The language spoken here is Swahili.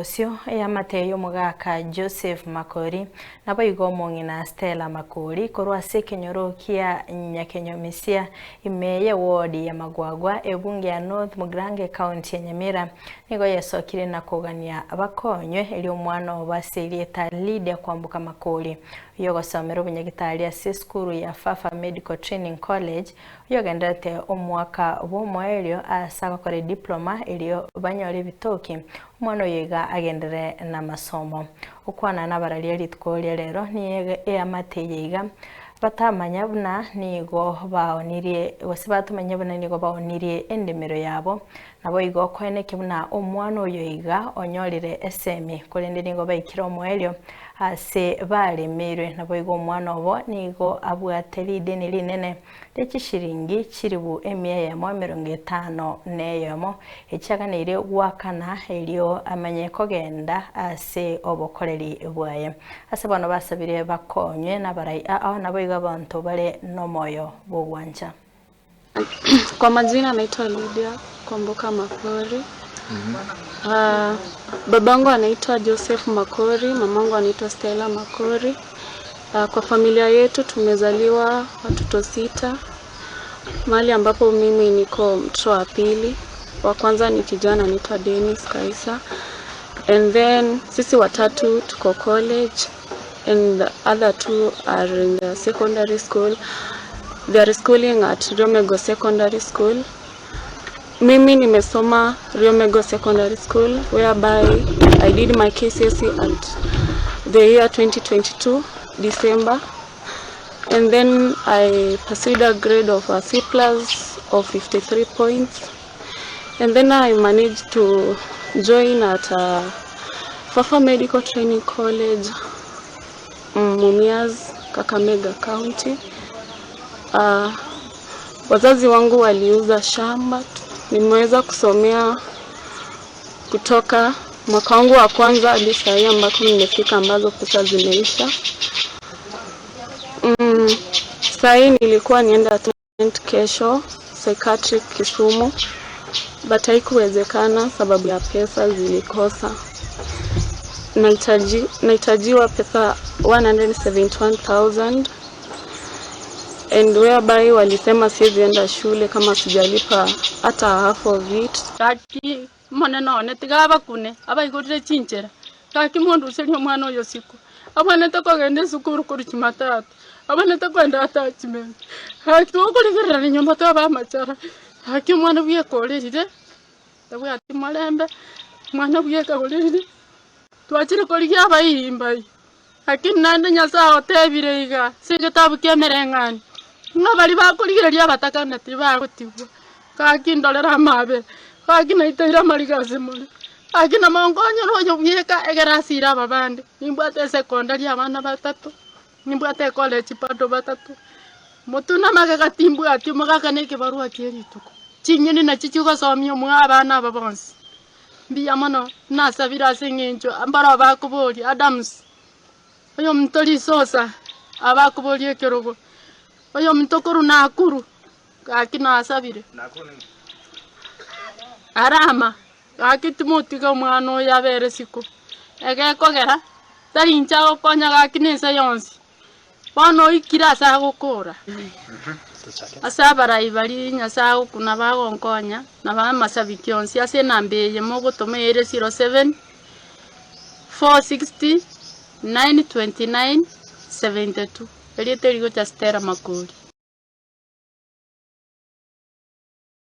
Osio ya Mateyo Mugaka Joseph Makori na baigo mongina Stella Makori korwa sekenyoro kia Nyakenyomisia imeye wodi ya Magwagwa ebunge ya North Mugrange County ya Nyamira nigo yesokire na kugania abakonywe eli omwana obasirieta Lydia kwambuka Makori yogosomero bunyagitari ya skuru ya Fafa Medical Training College yogendete omwaka bw'omwelio asaka kore diploma elio banyore bitoki umwana yiga agendere na masomo ukwana n'abarali litkolia rero ni Amateye yiga batamanya buna nigo baonirie wose batumanya buna nigo baonirie endemero yabo nabo yigo kweneke buna omwana oyo yiga onyorire esemi kolende nigo baikira omwelio ase balemerwe nabo yigo omwana obo nigo abwate ideni linene lekishiringi kiribu emiye ya 50 neyomo echaganire gwakana elio amanye kogenda ase obokoreri bwaye ase bano basabire bakonywe nabarai nabo yigo abantu bale nomoyo bogwanja. Kwa majina naitwa Lydia Kwambuka Makori. Babangu anaitwa Joseph Makori, mamangu anaitwa Stella Makori. Kwa familia yetu tumezaliwa watoto 6. Mahali ambapo mimi niko mtoto wa pili. Wa kwanza ni kijana anaitwa Dennis Kaisa. And then sisi watatu tuko college and the other 2 are in the secondary school. They are schooling at Riomego Secondary School. Mimi nimesoma Riomego Secondary School whereby I did my KCSE at the year 2022 December, and then I pursued a grade of a C+ of 53 points, and then I managed to join at Fafa Medical Training College, Mumias, Kakamega County. Wazazi wangu waliuza shamba. Nimeweza kusomea kutoka mwaka wangu wa kwanza hadi sasa ambako nimefika ambazo pesa zimeisha. Sasa nilikuwa nienda attendment kesho psychiatric Kisumu, but haikuwezekana sababu ya pesa zilikosa. Nahitajiwa pesa 171,000 and whereby walisema siwezi enda shule kama sijalipa hata half of it. Kaki maneno netigaba kune abaigurire chinchera kaki mundu userio mwana oyo siku abanete kogende sukuru kuri Jumatatu abanete kwenda attachment haki okurigirira nyomba taba machara haki mwana bwiye korerire tabwe ati malembe mwana bwiye korerire twachire korigia abayimbai haki nande nyasa otebire iga sigetabu kemerengani ngabali bakurigireria batakana tibagutibwa kaki ndolera mabe kaki naitira marigase muri kaki na mongonyo royo bwieka egerasira babande nimbwate secondary abana batatu nimbwate college bado batatu mutuna magagatimbwa ati magakane ke barua kirituko chinyini na chichuga somyo mwabana babonsi mbiya mano nasabira sengenjo ambara bakubori Adams oyo mtori sosa abakubori ekerogo oyo mtokuru nakuru kaki nasabire arama kaki timotiga mwana oyo abere siku egekogera tarincha okonya kaki nese yonsi bono ikira asa gukura asabara ibari nyasa kuna bagonkonya na bamasabiki yonsi ase nambeye mogotomere 07 460 929 72 Eliete rigo Stella Makori.